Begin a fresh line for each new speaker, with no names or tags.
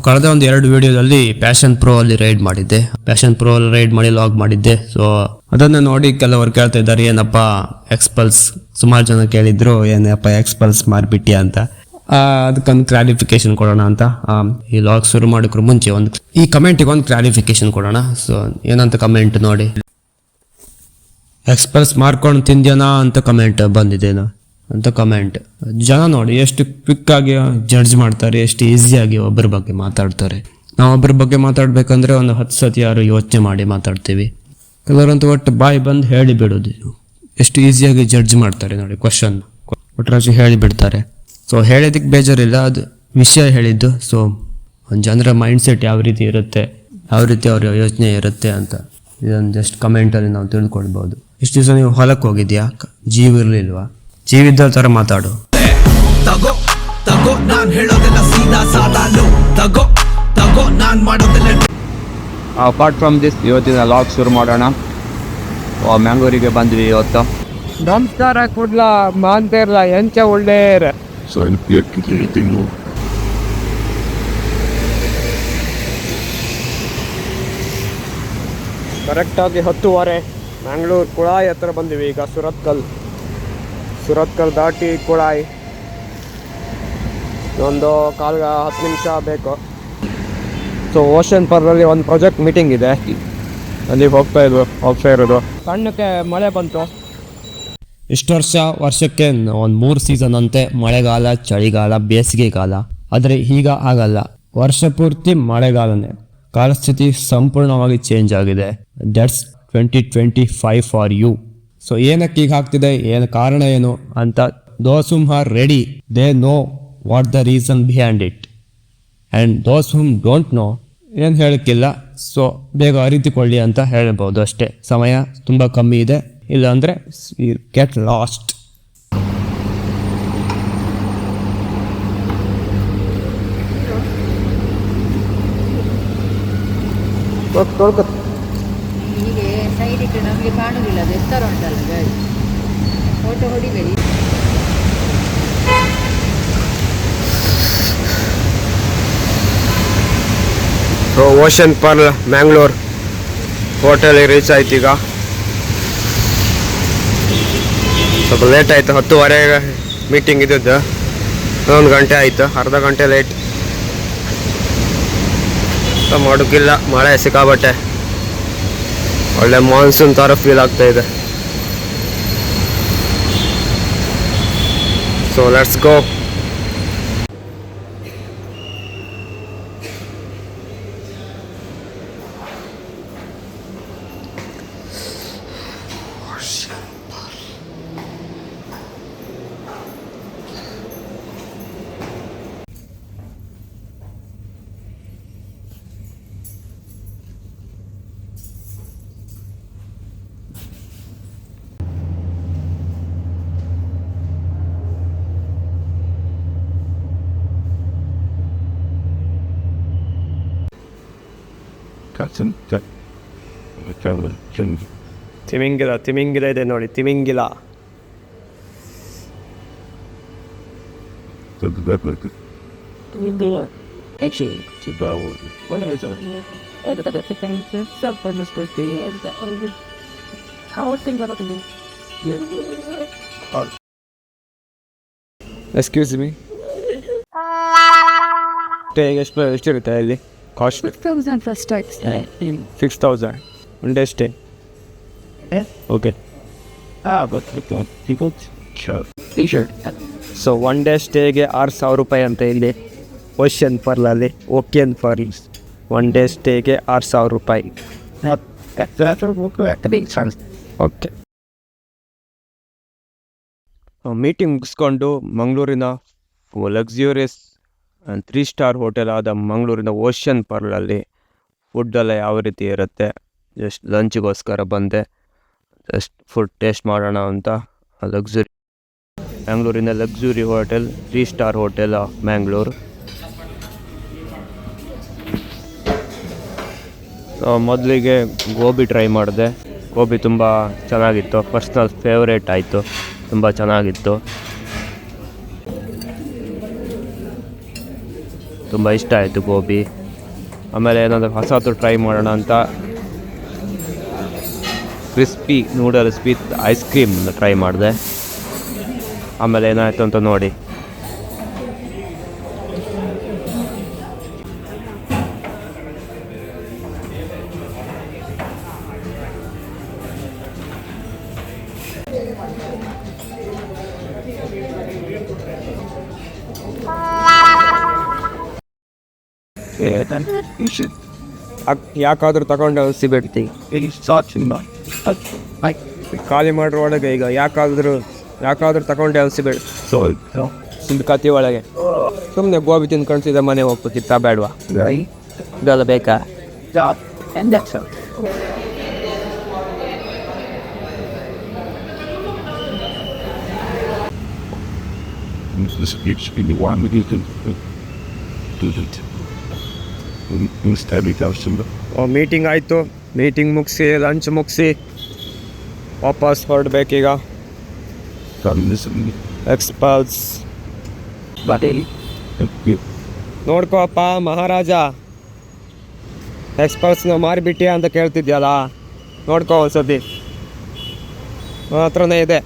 ಕಳೆದ ಒಂದು 2 ವಿಡಿಯೋದಲ್ಲಿ ಪ್ಯಾಷನ್ ಪ್ರೋ ಅಲ್ಲಿ ರೈಡ್ ಮಾಡಿದ್ದೆ. ಪ್ಯಾಷನ್ ಪ್ರೋ ಅಲ್ಲಿ ರೈಡ್ ಮಾಡಿ ಲಾಗ್ ಮಾಡಿದ್ದೆ. ಸೊ ಅದನ್ನ ನೋಡಿ ಕೆಲವರು ಕೇಳ್ತಾ ಇದ್ದಾರೆ, ಏನಪ್ಪ ಎಕ್ಸ್ಪಲ್ಸ್, ಸುಮಾರು ಜನ ಕೇಳಿದ್ರು ಏನಪ್ಪ ಎಕ್ಸ್ಪಲ್ಸ್ ಮಾರ್ಬಿಟ್ಟಿಯಾ ಅಂತ. ಅದಕ್ಕೊಂದು ಕ್ಲಾರಿಫಿಕೇಶನ್ ಕೊಡೋಣ ಅಂತ ಈ ಲಾಗ್ ಶುರು ಮಾಡೋಕ್ರ ಮುಂಚೆ ಈ ಕಮೆಂಟಿಗೆ ಒಂದು ಕ್ಲಾರಿಫಿಕೇಶನ್ ಕೊಡೋಣ. ಸೊ ಏನಂತ ಕಮೆಂಟ್ ನೋಡಿ, ಎಕ್ಸ್ಪಲ್ಸ್ ಮಾರ್ಕೊಂಡು ತಿಂದ್ಯಾನಾ ಅಂತ ಕಮೆಂಟ್ ಬಂದಿದ್ದೇನು ಅಂತ ಕಮೆಂಟ್. ಜನ ನೋಡಿ ಎಷ್ಟು ಕ್ವಿಕ್ ಆಗಿ ಜಡ್ಜ್ ಮಾಡ್ತಾರೆ, ಎಷ್ಟು ಈಸಿಯಾಗಿ ಒಬ್ಬರ ಬಗ್ಗೆ ಮಾತಾಡ್ತಾರೆ. ನಾವು ಒಬ್ಬರ ಬಗ್ಗೆ ಮಾತಾಡ್ಬೇಕಂದ್ರೆ ಒಂದು 10 ಸತಿ ಯಾರು ಯೋಚನೆ ಮಾಡಿ ಮಾತಾಡ್ತೀವಿ. ಕೆಲವರಂತೂ ಒಟ್ಟು ಬಾಯಿ ಬಂದು ಹೇಳಿ ಬಿಡೋದು, ಎಷ್ಟು ಈಸಿಯಾಗಿ ಜಡ್ಜ್ ಮಾಡ್ತಾರೆ ನೋಡಿ. ಕ್ವಶನ್ ಒಟ್ಟರಾಜು ಹೇಳಿ ಬಿಡ್ತಾರೆ. ಸೊ ಹೇಳೋದಕ್ಕೆ ಬೇಜಾರಿಲ್ಲ, ಅದು ವಿಷಯ ಹೇಳಿದ್ದು. ಸೊ ಒಂದು ಜನರ ಮೈಂಡ್ ಸೆಟ್ ಯಾವ ರೀತಿ ಇರುತ್ತೆ, ಯಾವ ರೀತಿ ಅವ್ರ ಯೋಚನೆ ಇರುತ್ತೆ ಅಂತ ಇದೊಂದು ಜಸ್ಟ್ ಕಮೆಂಟಲ್ಲಿ ನಾವು ತಿಳ್ಕೊಳ್ಬೋದು. ಇಷ್ಟು ದಿವಸ ನೀವು ಹೊಲಕ್ಕೆ ಹೋಗಿದ್ಯಾ, ಜೀವ ಇರಲಿಲ್ವಾ? ಜೀವಿದ್ದ ಥರ ಮಾತಾಡು. ಅಪಾರ್ಟ್ ಫ್ರಮ್ ದಿಸ್ ಇವತ್ತಿನ ಲಾಗ್ ಶುರು ಮಾಡೋಣ. ಮ್ಯಾಂಗ್ಳೂರಿಗೆ ಬಂದ್ವಿ ಇವತ್ತು.
ನಮಸ್ಕಾರ ಕೊಡ್ಲ ಮಾಂತೇರ್ಲ ಎಂಚ ಒಳ್ಳೆಯ ಕರೆಕ್ಟಾಗಿ 10:15 ಮ್ಯಾಂಗ್ಳೂರು ಕುಳಾಯಿ ಹತ್ರ ಬಂದಿವಿ. ಈಗ ಸುರತ್ಕಲ್ ದಾಟಿ ಕುಳಾಯಿ ಒಂದು 10 ನಿಮಿಷ ಬೇಕು. ಸೊ ಓಷನ್ ಪರ್ರಲ್ಲಿ ಒಂದು ಪ್ರಾಜೆಕ್ಟ್ ಮೀಟಿಂಗ್ ಇದೆ, ಅಲ್ಲಿ ಹೋಗ್ತಾ ಇರೋದು. ಸಣ್ಣಕ್ಕೆ ಮಳೆ ಬಂತು.
ಇಷ್ಟು ವರ್ಷಕ್ಕೆ ಒಂದು 3 ಸೀಸನ್ ಅಂತೆ, ಮಳೆಗಾಲ, ಚಳಿಗಾಲ, ಬೇಸಿಗೆಗಾಲ. ಆದರೆ ಈಗ ಆಗಲ್ಲ, ವರ್ಷ ಪೂರ್ತಿ ಮಳೆಗಾಲನೇ. ಕಾಲಸ್ಥಿತಿ ಸಂಪೂರ್ಣವಾಗಿ ಚೇಂಜ್ ಆಗಿದೆ. That's 2025 for you. ಸೊ ಏನಕ್ಕೆ ಈಗ ಆಗ್ತಿದೆ, ಏನು ಕಾರಣ ಏನು ಅಂತ those whom are ready, they know what the reason behind it. And those whom don't know ಏನು ಹೇಳಕ್ಕಿಲ್ಲ. ಸೊ ಬೇಗ ಅರಿತುಕೊಳ್ಳಿ ಅಂತ ಹೇಳ್ಬೋದು ಅಷ್ಟೇ. ಸಮಯ ತುಂಬ ಕಮ್ಮಿ ಇದೆ, ಇಲ್ಲಾಂದರೆ ಗೆಟ್ ಲಾಸ್ಟ್.
ಹೀಗೆ ಸೈಡ್ ಇಟ್ಟು ನಮಗೆ ಕಾಣುವುದಿಲ್ಲ, ಅದು ಎತ್ತರ ಉಂಟಲ್ಲ ಗಾಡಿ, ಫೋಟೋ ಹೊಡಿಬೇಡಿ.
Ocean pearl Mangalore hotel reach ಆಯ್ತು. ಈಗ ಸ್ವಲ್ಪ ಲೇಟ್ ಆಯಿತು, 10:15 ಮೀಟಿಂಗ್ ಇದ್ದದ್ದು, 1 ಗಂಟೆ ಆಯಿತು, ಅರ್ಧ ಗಂಟೆ ಲೇಟ್. ಮಾಡೋಕ್ಕಿಲ್ಲ, ಮಳೆ ಸಿಕ್ಕಾಬಟ್ಟೆ, ಒಳ್ಳೆ ಮಾನ್ಸೂನ್ ಥರ ಫೀಲ್ ಆಗ್ತಾ ಇದೆ. So let's go. ತಿಮಿಂಗಿಲ ಇದೆ ನೋಡಿ, ತಿಮಿಂಗಿಲ. ಎಕ್ಸ್ಕ್ಯೂಸ್ ಮೀ, ಎಷ್ಟಿರುತ್ತೆ ಇಲ್ಲಿ cost?
6,000 first times.
6,000 one day stay. Okay. So 1 day ಸ್ಟೇಗೆ 6,000 ರೂಪಾಯಿ ಅಂತ ಇಲ್ಲಿ ಓಷನ್ ಪರ್ಲಲ್ಲಿ. ಓಕೆನ್ ಪರ್ಲ್ 1 ಡೇ ಸ್ಟೇಗೆ 6,000 ರೂಪಾಯಿ. ಓಕೆ. ಮೀಟಿಂಗ್ ಮುಗಿಸ್ಕೊಂಡು ಮಂಗಳೂರಿನ ಲಕ್ಸುರಿಯಸ್ 3 ಸ್ಟಾರ್ ಹೋಟೆಲ್ ಆದ ಮಂಗಳೂರಿನ ಓಷನ್ ಪರ್ಲಲ್ಲಿ ಫುಡ್ಡೆಲ್ಲ ಯಾವ ರೀತಿ ಇರುತ್ತೆ, ಜಸ್ಟ್ ಲಂಚ್ಗೋಸ್ಕರ ಬಂದೆ. ಜಸ್ಟ್ ಫುಡ್ ಟೇಸ್ಟ್ ಮಾಡೋಣ ಅಂತ. ಮ್ಯಾಂಗ್ಳೂರಿನ luxury hotel 3 star hotel of Mangalore. ಮೊದಲಿಗೆ ಗೋಬಿ ಟ್ರೈ ಮಾಡಿದೆ. ಗೋಬಿ ತುಂಬ ಚೆನ್ನಾಗಿತ್ತು, ಪರ್ಸ್ನಲ್ ಫೇವ್ರೇಟ್ ಆಯಿತು, ತುಂಬ ಚೆನ್ನಾಗಿತ್ತು. ತುಂಬ ಇಷ್ಟ ಆಯಿತು ಗೋಬಿ. ಆಮೇಲೆ ಏನಾದರೂ ಹೊಸದು ಟ್ರೈ ಮಾಡೋಣ ಅಂತ crispy noodles with ice cream try ಮಾಡಿದೆ. ಆಮೇಲೆ ಏನಾಯಿತು ಅಂತ ನೋಡಿ. ಯಾಕಾದರೂ ತಗೊಂಡು ಸಿಬಿಡ್ತಿ ಖಾಲಿ ಮಾಡ್ರ ಒಳಗೆ ಈಗ ಯಾಕಾದ್ರೂ ತಗೊಂಡೆ ಅನ್ಸಿಬೇಡ ಕತ್ತಿ ಒಳಗೆ ಸುಮ್ಮನೆ ಗೋಬಿ ತಿಂದು ಕಣ್ಸಿದ ಮನೆ ಹೋಗ್ಬೇಕಿತ್ತ ಬೇಡವಾ? ಇದೆಲ್ಲ ಬೇಕಾ? ಮೀಟಿಂಗ್ ಆಯಿತು. ಮೀಟಿಂಗ್ ಮುಗಿಸಿ ಲಂಚ್ ಮುಗಿಸಿ ವಾಪಸ್ ಹೊರಡ್ಬೇಕೀಗ. ಎಕ್ಸ್ಪಲ್ಸ್ ನೋಡ್ಕೋ ಅಪ್ಪ ಮಹಾರಾಜ, ಎಕ್ಸ್ಪಲ್ಸ್ನ ಮಾರಿಬಿಟ್ಟಿಯಾ ಅಂತ ಕೇಳ್ತಿದ್ಯಲ್ಲ, ನೋಡ್ಕೋ ಒಂದ್ಸತಿ. ನನ್ನ ಹತ್ರನೇ ಇದೆ.